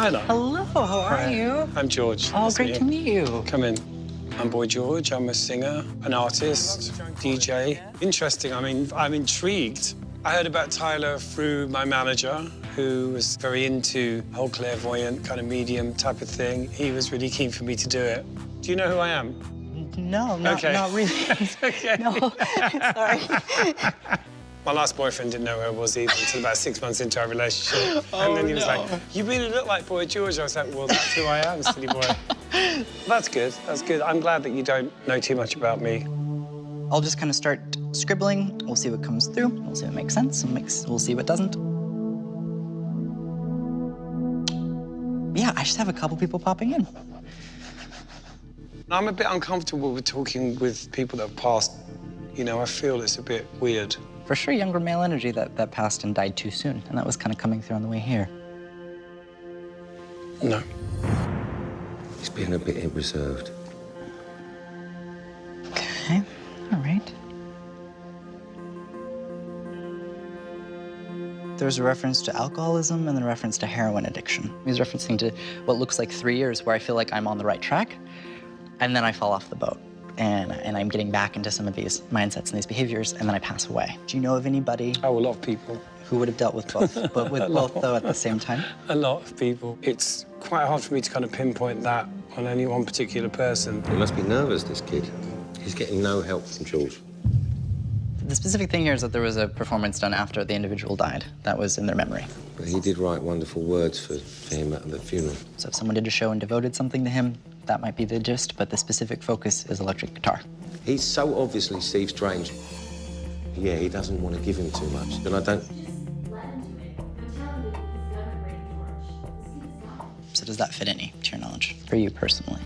Tyler. Hello, how are you? I'm George. Oh, great to meet you. Come in. I'm Boy George. I'm a singer, an artist, DJ. Interesting. I mean, I'm intrigued. I heard about Tyler through my manager, who was very into the whole clairvoyant kind of medium type of thing. He was really keen for me to do it. Do you know who I am? No, not really. Okay. No, sorry. My last boyfriend didn't know who I was either until about 6 months into our relationship. And then he was like, you really look like Boy George. I was like, well, that's who I am, silly boy. That's good, that's good. I'm glad that you don't know too much about me. I'll just kind of start scribbling. We'll see what comes through. We'll see what makes sense. We'll see what doesn't. Yeah, I just have a couple people popping in. I'm a bit uncomfortable with talking with people that have passed. You know, I feel it's a bit weird. For sure, younger male energy that passed and died too soon, and that was kind of coming through on the way here. No. He's being a bit reserved. Okay, all right. There's a reference to alcoholism and then a reference to heroin addiction. He's referencing to what looks like 3 years where I feel like I'm on the right track, and then I fall off the boat. And I'm getting back into some of these mindsets and these behaviors, and then I pass away. Do you know of anybody? Oh, a lot of people. Who would have dealt with both, but with both, though, at the same time? A lot of people. It's quite hard for me to kind of pinpoint that on any one particular person. He must be nervous, this kid. He's getting no help from Jules. The specific thing here is that there was a performance done after the individual died. That was in their memory. But he did write wonderful words for him at the funeral. So if someone did a show and devoted something to him, that might be the gist, but the specific focus is electric guitar. He's so obviously Steve Strange. Yeah, he doesn't want to give him too much. And I don't... So does that fit any, to your knowledge, for you personally?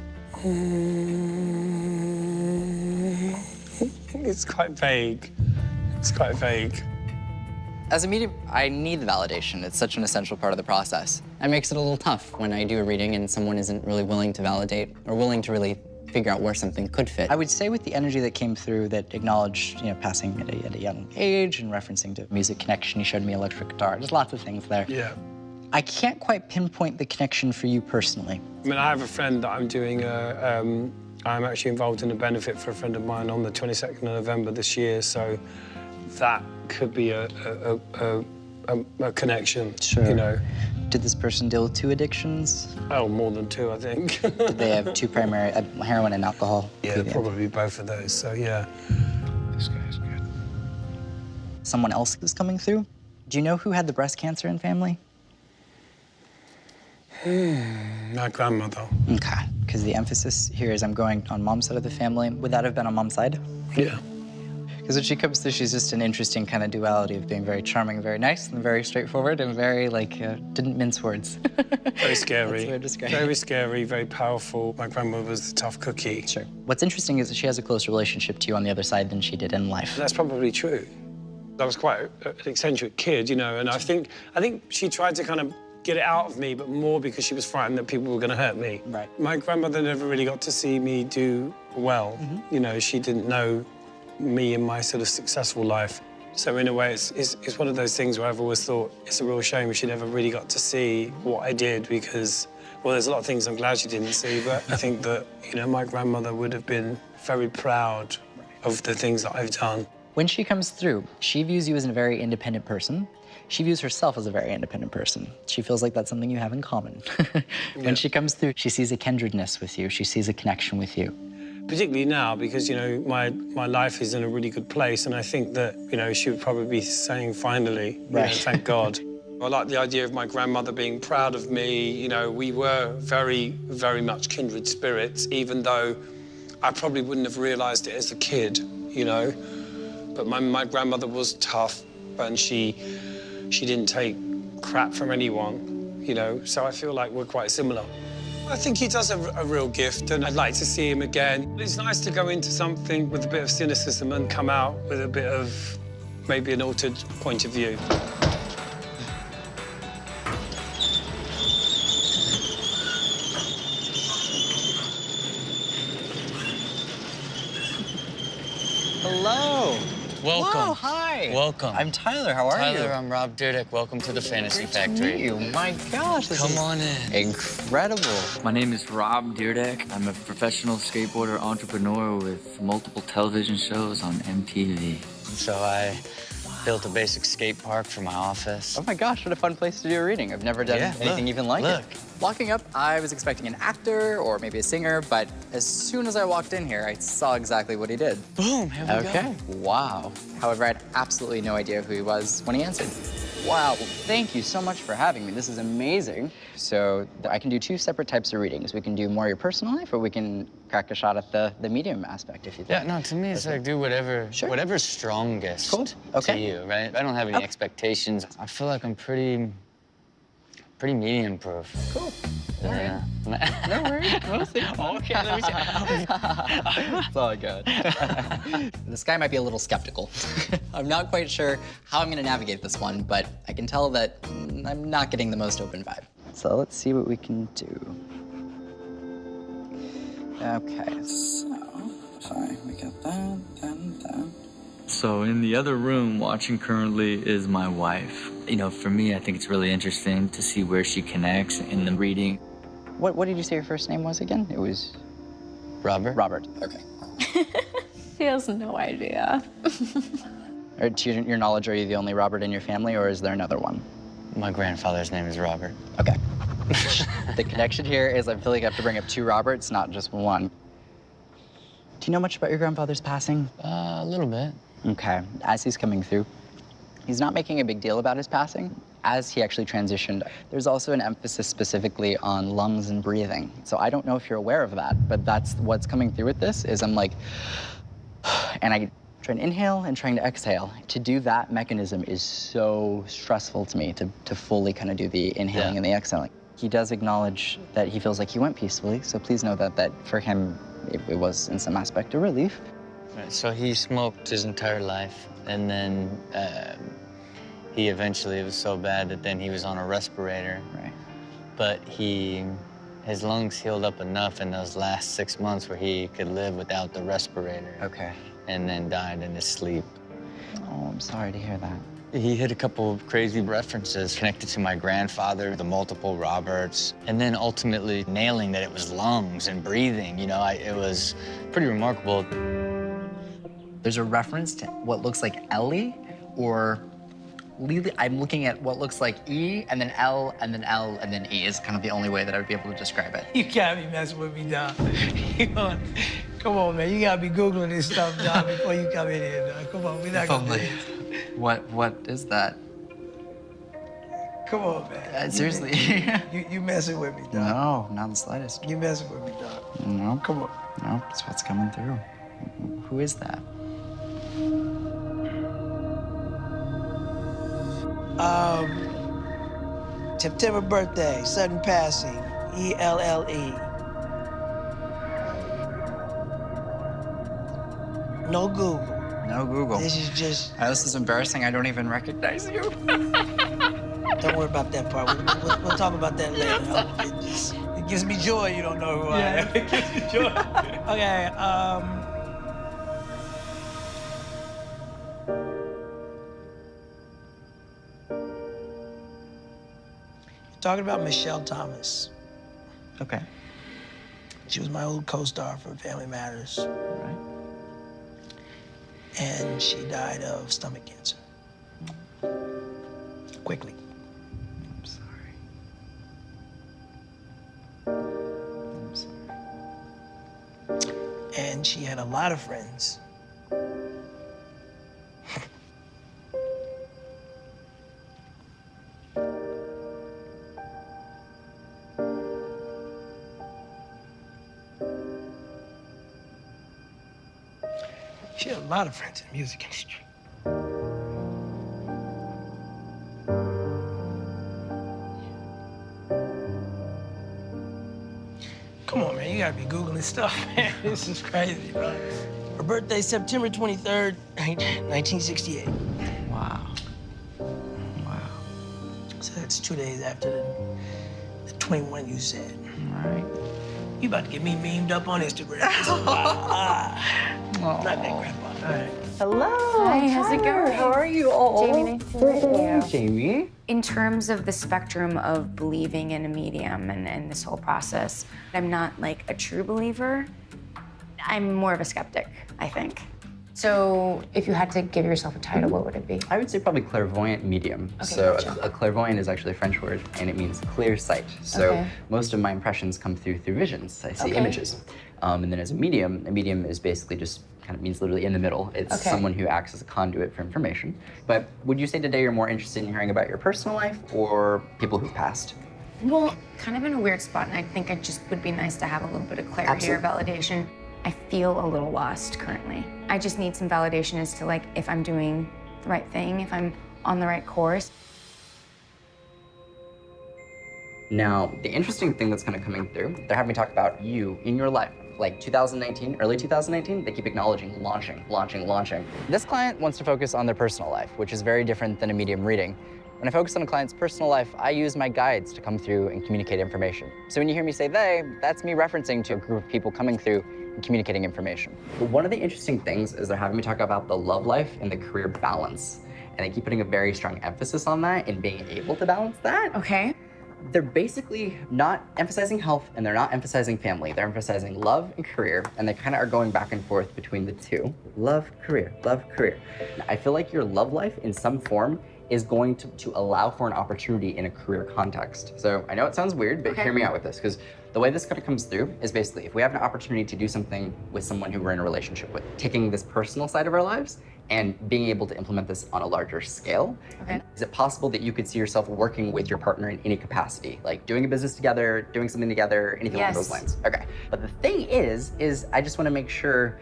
It's quite vague. It's quite vague. As a medium, I need the validation. It's such an essential part of the process. It makes it a little tough when I do a reading and someone isn't really willing to validate or willing to really figure out where something could fit. I would say with the energy that came through that acknowledged, you know, passing at a young age and referencing to music connection, you showed me electric guitar. There's lots of things there. Yeah. I can't quite pinpoint the connection for you personally. I mean, I have a friend that I'm doing I'm actually involved in a benefit for a friend of mine on the 22nd of November this year, so that could be a connection, Sure. you know. Did this person deal with 2 addictions? Oh, more than 2, I think. Did they have 2 primary, heroin and alcohol? Yeah, probably both of those, so yeah. This guy's good. Someone else is coming through? Do you know who had the breast cancer in family? My grandmother. Okay, because the emphasis here is I'm going on mom's side of the family. Would that have been on mom's side? Yeah. Because when she comes through, she's just an interesting kind of duality of being very charming, very nice, and very straightforward, and very, like, didn't mince words. Very scary. That's the way to describe it. Very scary, very powerful. My grandmother was a tough cookie. Sure. What's interesting is that she has a closer relationship to you on the other side than she did in life. That's probably true. I was quite an eccentric kid, you know, and I think she tried to kind of get it out of me, but more because she was frightened that people were going to hurt me. Right. My grandmother never really got to see me do well. You know, she didn't know me in my sort of successful life. So in a way, it's one of those things where I've always thought it's a real shame she never really got to see what I did because, well, there's a lot of things I'm glad she didn't see, but I think that, you know, my grandmother would have been very proud of the things that I've done. When she comes through, she views you as a very independent person. She views herself as a very independent person. She feels like that's something you have in common. When she comes through, she sees a kindredness with you. She sees a connection with you. Particularly now, because, you know, my life is in a really good place, and I think that, you know, she would probably be saying, finally, you know, thank God. I like the idea of my grandmother being proud of me. You know, we were very, very much kindred spirits, even though I probably wouldn't have realized it as a kid, you know. But my grandmother was tough, and she didn't take crap from anyone, you know, so I feel like we're quite similar. I think he does have a real gift, and I'd like to see him again. It's nice to go into something with a bit of cynicism and come out with a bit of maybe an altered point of view. Hello. Welcome. Whoa, hi. Hi. Welcome. I'm Tyler. How are you? Tyler, I'm Rob Dyrdek. Welcome to the Fantasy Factory. Meet you. My gosh, this Come is on in. incredible. My name is Rob Dyrdek. I'm a professional skateboarder entrepreneur with multiple television shows on MTV. So I built a basic skate park for my office. Oh my gosh, what a fun place to do a reading. I've never done anything even like it. Walking up, I was expecting an actor or maybe a singer, but as soon as I walked in here, I saw exactly what he did. Boom, here we go. Wow. However, I had absolutely no idea who he was when he answered. Wow, well, thank you so much for having me. This is amazing. So I can do 2 separate types of readings. We can do more your personal life, or we can crack a shot at the medium aspect, if you think. Yeah, no, to me, it's like do whatever's strongest to you, right? I don't have any expectations. I feel like I'm pretty medium proof. Cool. Yeah. No worries. Okay, let me see. That's all I got. This guy might be a little skeptical. I'm not quite sure how I'm going to navigate this one, but I can tell that I'm not getting the most open vibe. So let's see what we can do. Okay, so sorry, we got that, that. So in the other room, watching currently, is my wife. You know, for me, I think it's really interesting to see where she connects in the reading. What did you say your first name was again? It was Robert? Robert, okay. He has no idea. Or to your knowledge, are you the only Robert in your family, or is there another one? My grandfather's name is Robert. Okay. The connection here is I feel like I have to bring up 2 Roberts, not just one. Do you know much about your grandfather's passing? A little bit. Okay. As he's coming through, he's not making a big deal about his passing. As he actually transitioned, there's also an emphasis specifically on lungs and breathing. So I don't know if you're aware of that, but that's what's coming through with this is I'm like, and I try and inhale and trying to exhale. To do that mechanism is so stressful to me, to fully kind of do the inhaling and the exhaling. He does acknowledge that he feels like he went peacefully, so please know that for him, it was in some aspect a relief. Right, so he smoked his entire life, and then he eventually, it was so bad that then he was on a respirator. Right. But his lungs healed up enough in those last 6 months where he could live without the respirator. Okay. And then died in his sleep. Oh, I'm sorry to hear that. He hit a couple of crazy references connected to my grandfather, the multiple Roberts, and then ultimately nailing that it was lungs and breathing. You know, it was pretty remarkable. There's a reference to what looks like Ellie or Lily. I'm looking at what looks like E, and then L, and then L, and then E is kind of the only way that I would be able to describe it. You can't be messing with me, Don. Come on, man. You gotta be Googling this stuff, Don, before you come in here, Don. Come on, we're not gonna do this. What is that? Come on, man. Seriously. You messing with me, Don. No, not the slightest. You messing with me, Don. No. Come on. No, that's what's coming through. Who is that? September birthday, sudden passing, E-L-L-E. No Google. No Google. This is just... This is embarrassing. I don't even recognize you. Don't worry about that part. We'll talk about that later. It gives me joy you don't know who I am. It gives me joy. Okay, talking about Michelle Thomas. Okay. She was my old co-star for Family Matters. Right. And she died of stomach cancer. Quickly. I'm sorry. I'm sorry. And she had a lot of friends. She had a lot of friends in the music industry. Come on, man, you gotta be Googling stuff, man. This is crazy, bro. Her birthday, September 23rd, 1968. Wow. Wow. So that's 2 days after the 21 you said. All right. You about to get me memed up on Instagram. This is wild. Not that grandpa. Hello. Hi, how's it going? How are you all? Jamie, nice to meet you. Jamie. In terms of the spectrum of believing in a medium and this whole process, I'm not like a true believer. I'm more of a skeptic, I think. So if you had to give yourself a title, what would it be? I would say probably clairvoyant medium. Okay, So gotcha. a clairvoyant is actually a French word, and it means clear sight. So Okay. most of my impressions come through visions. I see Okay. images. And then as a medium is basically just kind of means literally in the middle. It's Okay. someone who acts as a conduit for information. But would you say today you're more interested in hearing about your personal life or people who've passed? Well, kind of in a weird spot, and I think it just would be nice to have a little bit of clarity or validation. I feel a little lost currently. I just need some validation as to like if I'm doing the right thing, if I'm on the right course. Now, the interesting thing that's kind of coming through, they're having me talk about you in your life. Like 2019, early 2019, they keep acknowledging launching. This client wants to focus on their personal life, which is very different than a medium reading. When I focus on a client's personal life, I use my guides to come through and communicate information. So when you hear me say they, that's me referencing to a group of people coming through and communicating information. But one of the interesting things is they're having me talk about the love life and the career balance. And they keep putting a very strong emphasis on that and being able to balance that. Okay. They're basically not emphasizing health and they're not emphasizing family. They're emphasizing love and career, and they kind of are going back and forth between the two. Love, career, love, career. Now, I feel like your love life in some form is going to allow for an opportunity in a career context. So I know it sounds weird, but hear me out with this, because the way this kind of comes through is basically if we have an opportunity to do something with someone who we're in a relationship with, taking this personal side of our lives and being able to implement this on a larger scale. Okay. Is it possible that you could see yourself working with your partner in any capacity, like doing a business together, doing something together, anything along those lines? Okay. But the thing is I just want to make sure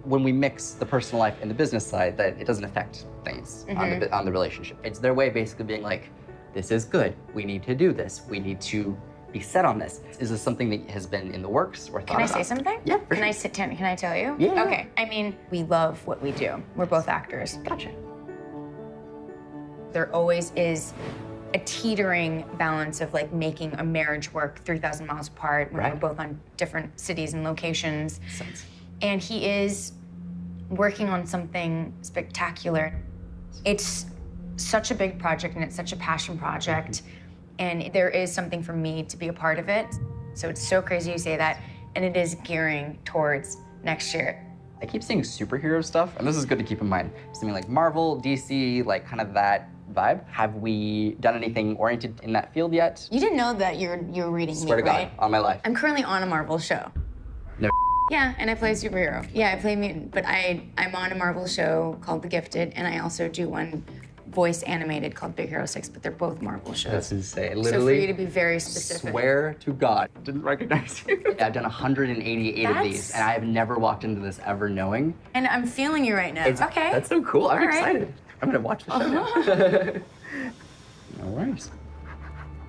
when we mix the personal life and the business side that it doesn't affect things on the relationship. It's their way of basically being like, this is good. We need to do this. We need to be set on this. Is this something that has been in the works or thought Can I about? say something? Yeah, for Can I sure. sit down? Can I tell you? Yeah. Okay. I mean, we love what we do. We're both actors. Gotcha. There always is a teetering balance of like making a marriage work 3,000 miles apart when we're both on different cities and locations. Sense. And he is working on something spectacular. It's such a big project and it's such a passion project. And there is something for me to be a part of it. So it's so crazy you say that. And it is gearing towards next year. I keep saying superhero stuff, and this is good to keep in mind. Something like Marvel, DC, like kind of that vibe. Have we done anything oriented in that field yet? You didn't know that you're reading Swear me, to God, right? on my life. I'm currently on a Marvel show. No. Yeah, and I play a superhero. Yeah, I play mutant, but I'm on a Marvel show called The Gifted, and I also do one voice animated called Big Hero 6, but they're both Marvel shows. That's insane. So Literally, for you to be very specific. swear to God, didn't recognize you. I've done 188 of these, and I have never walked into this ever knowing. And I'm feeling you right now. Okay. That's so cool. I'm All right. excited. I'm gonna watch the show now. No worries.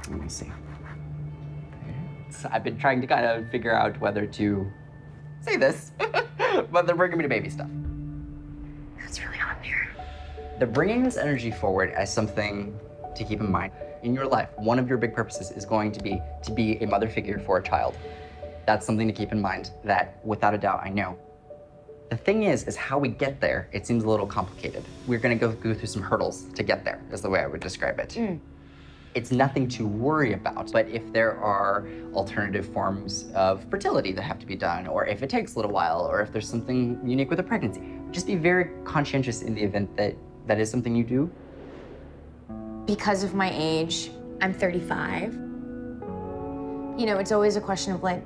Let me see. So I've been trying to kind of figure out whether to say this, but they're bringing me to baby stuff. That's really on there. They're bringing this energy forward as something to keep in mind. In your life, one of your big purposes is going to be a mother figure for a child. That's something to keep in mind that, without a doubt, I know. The thing is how we get there, it seems a little complicated. We're gonna go through some hurdles to get there, is the way I would describe it. It's nothing to worry about, but if there are alternative forms of fertility that have to be done, or if it takes a little while, or if there's something unique with a pregnancy, just be very conscientious in the event that that is something you do. Because of my age, I'm 35. You know, it's always a question of like,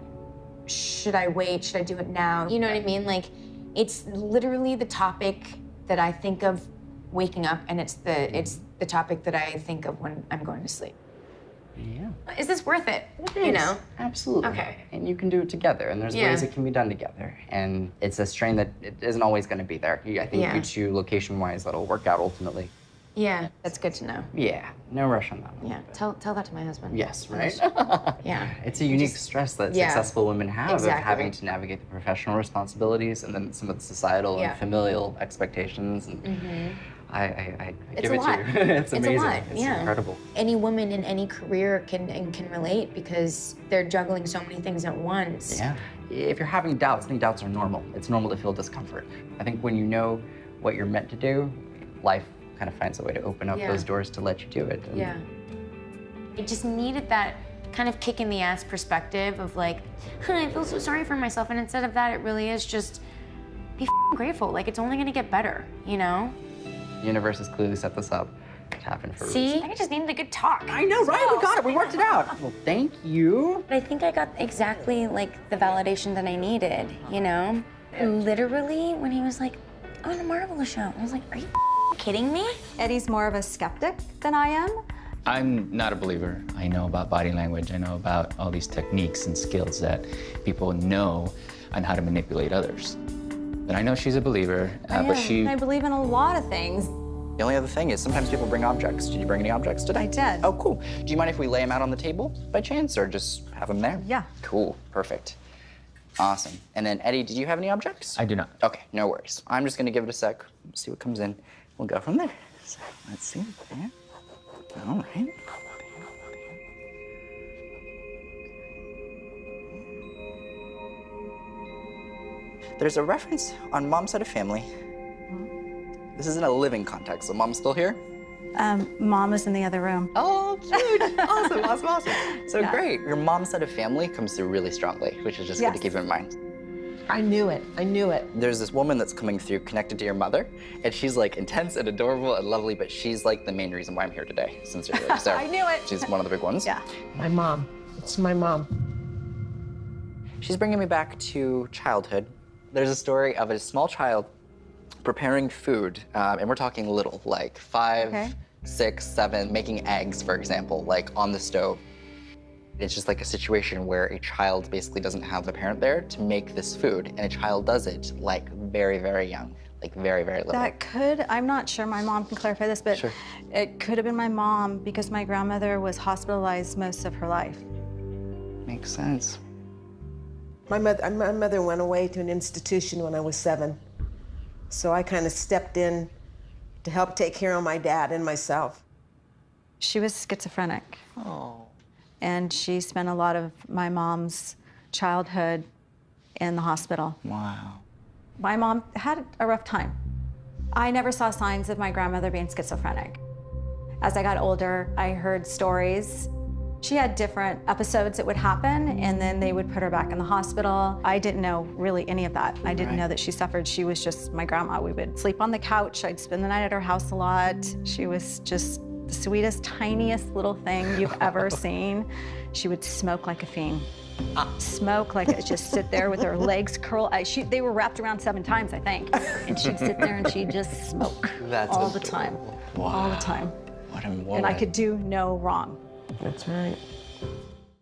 should I wait? Should I do it now? You know what I mean? Like, it's literally the topic that I think of waking up, and it's the topic that I think of when I'm going to sleep. Yeah. Is this worth it? It You is. know? Absolutely. Okay. And you can do it together, and there's ways it can be done together. And it's a strain that it isn't always going to be there. I think due to location-wise, that'll work out ultimately. Yeah, that's good to know. Yeah, no rush on that one. Yeah, tell that to my husband. Yes, right? Yeah. It's a unique stress that successful women have of having to navigate the professional responsibilities and then some of the societal and familial expectations. And I give it to you. It's amazing. It's a lot, It's incredible. Any woman in any career can relate because they're juggling so many things at once. Yeah. If you're having doubts, I think doubts are normal. It's normal to feel discomfort. I think when you know what you're meant to do, life kind of finds a way to open up those doors to let you do it. And I just needed that kind of kick in the ass perspective of like, I feel so sorry for myself. And instead of that, it really is just be grateful. Like, it's only gonna get better, you know? The universe has clearly set this up to happen for a reason. See? I just needed a good talk. I know, right? We got it. We worked it out. Well, thank you. I think I got exactly like the validation that I needed, you know? Literally, when he was like, on a Marvelous show, I was like, are you kidding me? Eddie's more of a skeptic than I am. I'm not a believer. I know about body language. I know about all these techniques and skills that people know on how to manipulate others. But I know she's a believer, but she... I believe in a lot of things. The only other thing is sometimes people bring objects. Did you bring any objects today? I did. Oh, cool. Do you mind if we lay them out on the table by chance or just have them there? Yeah. Cool, perfect. Awesome. And then Eddie, did you have any objects? I do not. Okay, no worries. I'm just gonna give it a sec, see what comes in. We'll go from there. So, let's see. There. All right. There's a reference on mom's side of family. This is in a living context, so mom's still here? Mom is in the other room. Oh, cute. Awesome. So great. Your mom's side of family comes through really strongly, which is just good to keep in mind. I knew it. There's this woman that's coming through connected to your mother, and she's like intense and adorable and lovely, but she's like the main reason why I'm here today, sincerely. So I knew it. She's one of the big ones. Yeah. My mom. It's my mom. She's bringing me back to childhood. There's a story of a small child preparing food, and we're talking little, like 5, 6, 7, making eggs, for example, like on the stove. It's just like a situation where a child basically doesn't have a parent there to make this food, and a child does it like very, very young, like very, very little. That could, I'm not sure, my mom can clarify this, but it could have been my mom because my grandmother was hospitalized most of her life. Makes sense. My mother went away to an institution when I was 7. So I kind of stepped in to help take care of my dad and myself. She was schizophrenic. Oh. And she spent a lot of my mom's childhood in the hospital. Wow. My mom had a rough time. I never saw signs of my grandmother being schizophrenic. As I got older, I heard stories. She had different episodes that would happen, and then they would put her back in the hospital. I didn't know really any of that. I didn't know that she suffered. She was just my grandma. We would sleep on the couch. I'd spend the night at her house a lot. She was just the sweetest, tiniest little thing you've ever seen. She would smoke like a fiend. Smoke like just sit there with her legs curled. They were wrapped around 7 times, I think. And she'd sit there and she'd just smoke all the time. Wow. All the time. What a woman. And I could do no wrong. That's right.